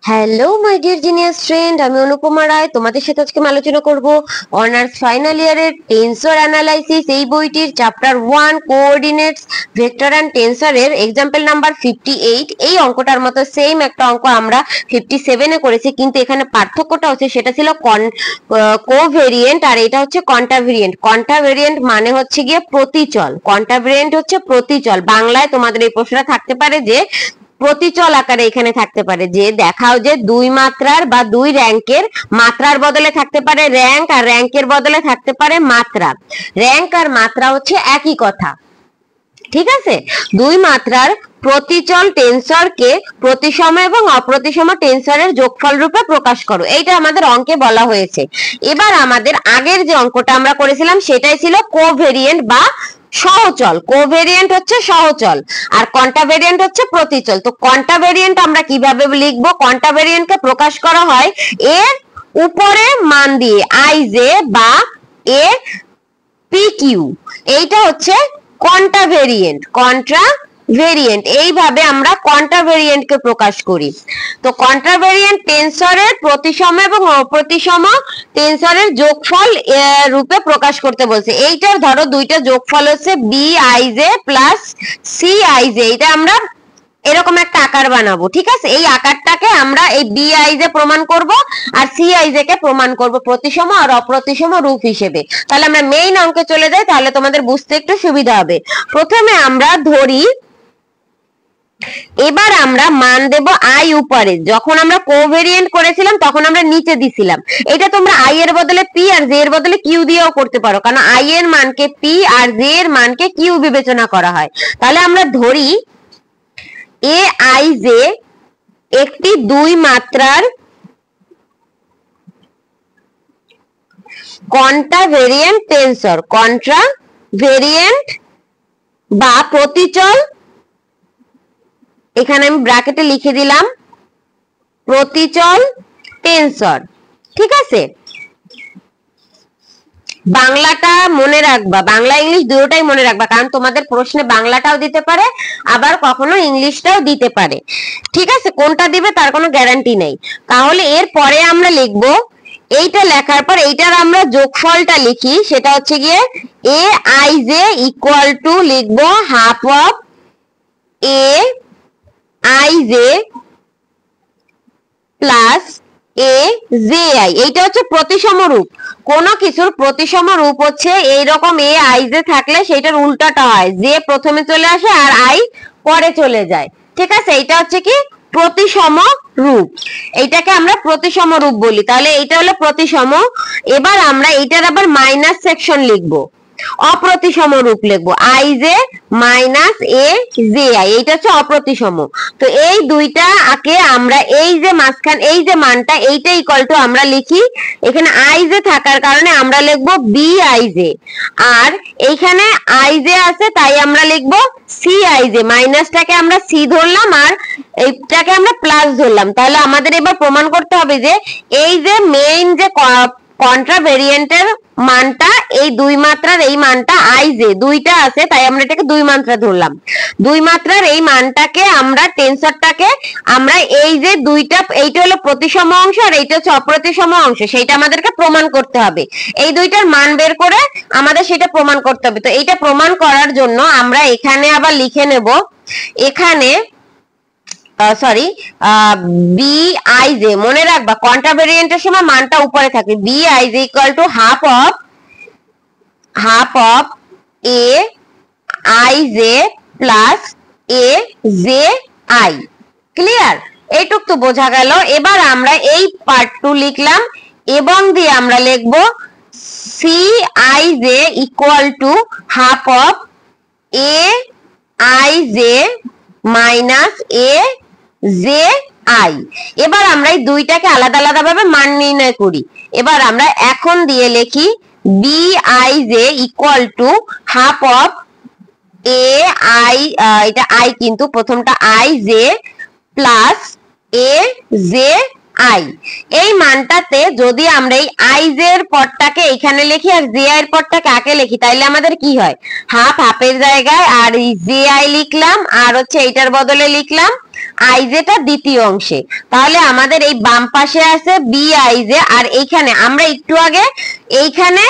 Hello my dear genius friend, আমি অনুপমা রায় তোমাদের সাথে আজকে আলোচনা করব অনার্স ফাইনাল ইয়ারের টেন্সর অ্যানালাইসিস এই বইটির চ্যাপ্টার 1 কোঅর্ডিনেটস ভেক্টর অ্যান্ড টেন্সরের এক্সাম্পল নাম্বার 58। এই অঙ্কটার মতো সেম একটা অঙ্ক আমরা 57 এ করেছি, কিন্তু এখানে পার্থক্যটা হচ্ছে সেটা ছিল কোভেরিয়েন্ট আর এটা হচ্ছে কন্টাভেরিয়েন্ট। কন্টাভেরিয়েন্ট মানে হচ্ছে গিয়ে প্রতিচল, কন্টাভেরিয়েন্ট হচ্ছে প্রতিচল। বাংলায় তোমাদের এই প্রশ্নটা থাকতে পারে যে প্রতিচল আকারে এখানে থাকতে পারে যে দেখাও যে দুই মাত্রার বা দুই র্যাঙ্কের, মাত্রার বদলে থাকতে পারে র্যাঙ্ক আর র্যাঙ্কের বদলে থাকতে পারে মাত্রা। র্যাঙ্ক আর মাত্রা হচ্ছে একই কথা, ঠিক আছে? দুই মাত্রার প্রতিচল টেন্সরকে প্রতিসম এবং অপ্রতিসম টেন্সরের যোগফল রূপে প্রকাশ করো, এইটা আমাদের অঙ্কে বলা হয়েছে। এবার আমাদের আগের যে অঙ্কটা আমরা করেছিলাম সেটাই ছিল কোভেরিয়েন্ট বা সহচল। কোভেরিয়েন্ট হচ্ছে সহচল আর কন্টাভেরিয়েন্ট হচ্ছে প্রতিচল। তো কন্টাভেরিয়েন্ট আমরা কিভাবে লিখবো? কন্টাভেরিয়েন্টকে প্রকাশ করা হয় এর উপরে মান দিয়ে আই জে বা এ পি কিউ, এইটা হচ্ছে কন্টাভেরিয়েন্ট। কন্ট্রাভেরিয়েন্ট এইভাবে আমরা কন্ট্রাভেরিয়েন্টকে প্রকাশ করি। তো কন্ট্রাভেরিয়েন্ট টেন্সরের প্রতিসম এবং অপ্রতিসম টেন্সরের যোগফল রূপে প্রকাশ করতে বলছে। এইটার ধরো দুইটা যোগফল হচ্ছে B I J plus C I J, এটা আমরা এরকম একটা আকার বানাবো, ঠিক আছে? এই আকারটাকে আমরা এই বি আই জে প্রমাণ করব আর সি আই জে কে প্রমাণ করব প্রতিসম আর অপ্রতিসম রূপ হিসেবে। তাহলে আমরা মেইন অঙ্কে চলে যাই, তাহলে তোমাদের বুঝতে একটু সুবিধা হবে। প্রথমে আমরা ধরি, এবার আমরা মান দেব আই উপরে। যখন আমরা কোভেরিয়েন্ট করেছিলাম তখন আমরা নিচে দিছিলাম। এটা তোমরা আই এর বদলে পি আর জে এর বদলে কিউ দিয়েও করতে পারো, কারণ আই এর মানকে পি আর জে এর মানকে কিউ বিবেচনা করা হয়। তাহলে আমরা ধরি এ আই জে একটি দুই মাত্রার কন্ট্রাভেরিয়েন্ট টেন্সর। কন্ট্রাভেরিয়েন্ট বা প্রতিচল, এখানে আমি ব্র্যাকেটে লিখে দিলাম প্রতিচল টেন্সর, ঠিক আছে? বাংলাটা মনে রাখবা, বাংলা ইংলিশ দুটোটাই মনে রাখবা, কারণ তোমাদের প্রশ্নে বাংলাটাও দিতে পারে আবার কখনো ইংলিশটাও দিতে পারে, ঠিক আছে? কোনটা দিবে তার কোনো গ্যারান্টি নেই। তাহলে এর পরে আমরা লিখবো, এইটা লেখার পর এইটার আমরা যোগফলটা লিখি, সেটা হচ্ছে গিয়ে A I J equal to লিখবো half of A I J plus A J I. এইটা হচ্ছে প্রতিসম রূপ। কোন কিছুর প্রতিসম রূপ হচ্ছে এইরকম এ আই জে থাকলে সেটার উল্টাটা হয়, জে প্রথমে চলে আসে আর আই পরে চলে যায়, ঠিক আছে? এটা হচ্ছে কি প্রতিসম রূপ, এইটাকে আমরা প্রতিসম রূপ বলি। তাহলে এইটা হলো প্রতিসম। এবার আমরা এইটার আবার মাইনাস সেকশন লিখবো, অপ্রতিসম রূপ লিখবো I J minus A J I, এইটা হচ্ছে অপ্রতিসম। তো এই দুইটা আগে আমরা এই যে মাঝখান এই যে মানটা এইটা ইকুয়াল টু আমরা লিখি, এখানে আই জে থাকার কারণে আমরা লিখবো বি আই জে, আর এইখানে আই জে আছে তাই আমরা লিখবো সি আই জে। মাইনাসটাকে আমরা সি ধরলাম আর এইটাকে আমরা প্লাস ধরলাম। তাহলে আমাদের এবার প্রমাণ করতে হবে যে এই যে মেইন যে কন্ট্রাভেরিয়েন্টের মানটা, এই দুই মাত্রার এই মানটা আই জে দুইটা আছে তাই আমরা এটাকে দুই মাত্রা ধরলাম। দুই মাত্রার এই মানটাকে আমরা টেন্সরটাকে আমরা এই যে দুইটা, এইটা হলো প্রতিসম অংশ আর এইটা হচ্ছে অপ্রতিসম অংশ, সেইটা আমাদেরকে প্রমাণ করতে হবে। এই দুইটার মান বের করে আমাদের সেটা প্রমাণ করতে হবে। তো এইটা প্রমাণ করার জন্য আমরা এখানে আবার লিখে নেব, এখানে সরি বি আই জে, মনে রাখবা কন্ট্রাভেরিয়েন্টের সময় মানটা উপরে থাকে। B I J equal to half of A I J plus A J I. Clear? এইটুক তো বোঝা গেল। এবার আমরা এই পার্ট 2 লিখলাম এবং দিয়ে আমরা লিখবো C I J equal to half of A I J minus A J I. এবার আমরা এই দুইটাকে আলাদা আলাদা ভাবে মান নির্ণয় করি। এবার আমরা এখন দিয়ে লিখি B I J equal to half of A I, এটা আই কিন্তু প্রথমটা I J plus A J I. এই মানটাতে যদি আমরা এই আই জে এর পদটাকে এখানে লিখি আর জে আই এর পদটাকে আগে লিখি, তাইলে আমাদের কি হয়? হাফ হাফের জায়গায় আর জে আই লিখলাম আর হচ্ছে এইটার বদলে লিখলাম আইজেটা দ্বিতীয় অংশে। তাহলে আমাদের এই বাম পাশে আছে বি আইজে, আর এইখানে আমরা একটু আগে এইখানে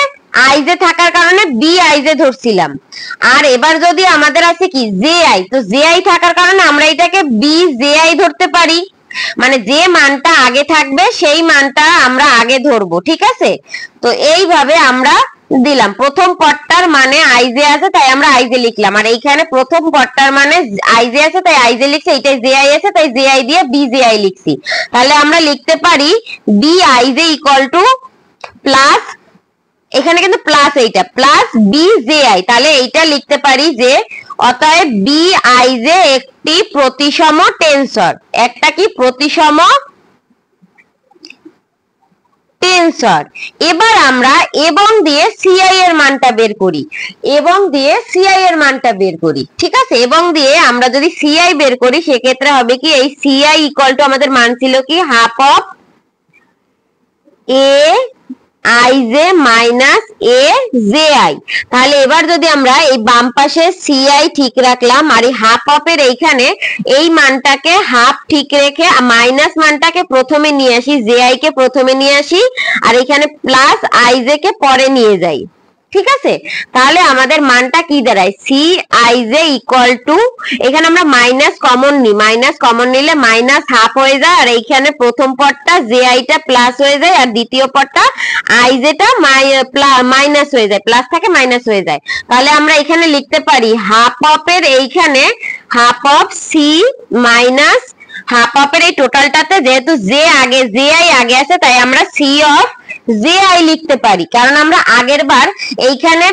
আইজে থাকার কারণে বি আইজে ধরছিলাম। আর এবার যদি আমাদের আছে কি জে আই, তো জে আই থাকার কারণে আমরা এটাকে বি জে আই ধরতে পারি, মানে যে মানটা আগে থাকবে সেই মানটা আমরা আগে ধরবো, ঠিক আছে। তো এইভাবে আমরা দিলাম, প্রথম পদটার মানে আইজে আছে তাই আমরা আইজে লিখলাম, আর এইখানে প্রথম পদটার মানে আইজে আছে তাই আইজে লিখছি, এইটাই জে আই আছে তাই জে আই দিয়ে বি জে আই লিখছি। তাহলে আমরা লিখতে পারি বি আইজে ইকুয়াল টু প্লাস, এখানে কিন্তু প্লাস এইটা প্লাস বি জে আই, তাহলে এইটা লিখতে পারি যে অতএব বি আইজে একটি প্রতিসম টেন্সর, একটা কি প্রতিসম টেন্সর। এবার আমরা এবং দিয়ে সিআই এর মানটা বের করি, এবং দিয়ে সিআই এর মানটা বের করি, ঠিক আছে। এবং দিয়ে আমরা যদি সিআই বের করি সেক্ষেত্রে হবে কি, এই সিআই ইকুয়াল টু আমাদের মান ছিল কি half of A I J minus A J I. তাহলে এবার যদি আমরা এই বাম পাশে সিআই ঠিক রাখলাম, আর এই হাফ অফ এর এইখানে এই মানটাকে হাফ ঠিক রেখে মাইনাস মানটাকে প্রথমে নিয়ে আসি, জে আই কে প্রথমে নিয়ে আসি, আর এখানে প্লাস আইজে কে পরে নিয়ে যাই, ঠিক আছে। তাহলে আমাদের মানটা কি দাঁড়ায়, সি আইজে ইকুয়াল টু, এখানে আমরা মাইনাস কমন নিই, মাইনাস কমন নিলে মাইনাস হাফ হয়ে যায়, আর এইখানে প্রথম পদটা জে আইটা প্লাস হয়ে যায়, আর দ্বিতীয় পদটা আইজেটা মাইনাস হয়ে যায়, প্লাস থেকে মাইনাস হয়ে যায়। তাহলে আমরা এখানে লিখতে পারি হাফ অফ এর এইখানে half of C minus half of এর এই টোটালটাতে যেহেতু জে আগে জে আই আগে আছে তাই আমরা সি অফ জে আই লিখতে পারি, কারণ আমরা আগের বার এইখানে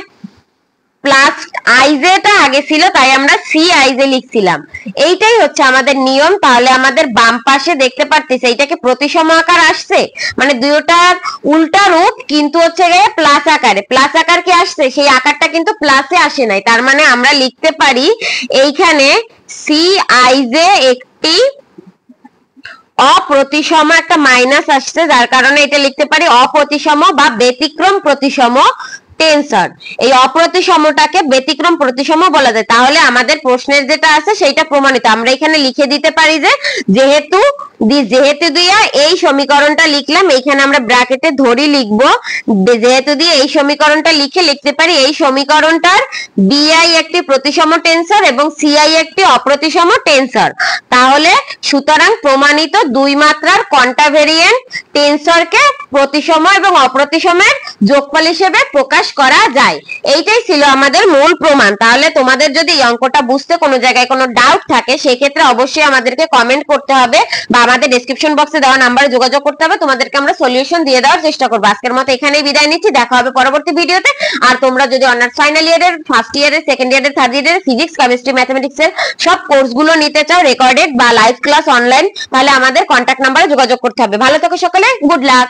প্লাস আইজেটা আগে ছিল তাই আমরা সি আইজে লিখছিলাম, এইটাই হচ্ছে আমাদের নিয়ম। তাহলে আমাদের বাম পাশে দেখতে পারতেছি এইটাকে প্রতিসম আকার আসছে, মানে দুটোটার উল্টা রূপ কিন্তু হচ্ছে গিয়ে প্লাস আকারে, প্লাস আকার কি আসছে, সেই আকারটা কিন্তু প্লাসে আসে নাই। তার মানে আমরা লিখতে পারি এইখানে সি আইজে একটি অপ্রতিসম, একটা মাইনাস আসছে যার কারণে এটা লিখতে পারি অপ্রতিসম বা ব্যতিক্রম প্রতিসম টেন্সর। এই অপ্রতিসমটাকে ব্যতিক্রম প্রতিসম বলা যায়। তাহলে আমাদের প্রশ্নের যেটা আছে সেটা প্রমাণিত। আমরা এখানে লিখে দিতে পারি যে যেহেতু দিয়া এই সমীকরণটা লিখলাম, এইখানে আমরা ব্র্যাকেটে ধরি লিখবো যেহেতু দিয়ে এই সমীকরণটা লিখতে পারি এই সমীকরণটার বিআই একটি প্রতিসম টেন্সর এবং সিআই একটি অপ্রতিসম টেন্সর। তাহলে সুতরাং প্রমাণিত দুই মাত্রার কন্টাভেরিয়েন্ট টেন্সরকে প্রতিসম এবং অপ্রতিসমের যোগফল হিসেবে প্রকাশ করা যায়। এইটাই ছিল আমাদের মূল প্রমাণ। তাহলে তোমাদের যদি এই অঙ্কটা বুঝতে কোনো জায়গায় কোনো ডাউট থাকে সেক্ষেত্রে অবশ্যই আমাদেরকে কমেন্ট করতে হবে বা আমাদের ডেসক্রিপশন বক্সে দেওয়া নাম্বারে যোগাযোগ করতে হবে, তোমাদেরকে আমরা সলিউশন দিয়ে দেওয়ার চেষ্টা করবো। আজকের মতো এখানেই বিদায় নিচ্ছি, দেখা হবে পরবর্তী ভিডিওতে। আর তোমরা যদি অনার্স ফাইনাল ইয়ারের, ফার্স্ট ইয়ারের, সেকেন্ড ইয়ারের, থার্ড ইয়ারের ফিজিক্স, কেমিস্ট্রি, ম্যাথমেটিক্স এর সব কোর্সগুলো নিতে চাও রেকর্ডেড বা লাইভ ক্লাস অনলাইন, তাহলে আমাদের কন্ট্যাক্ট নাম্বারে যোগাযোগ করতে হবে। ভালো থেকো সকলে, গুড লাক।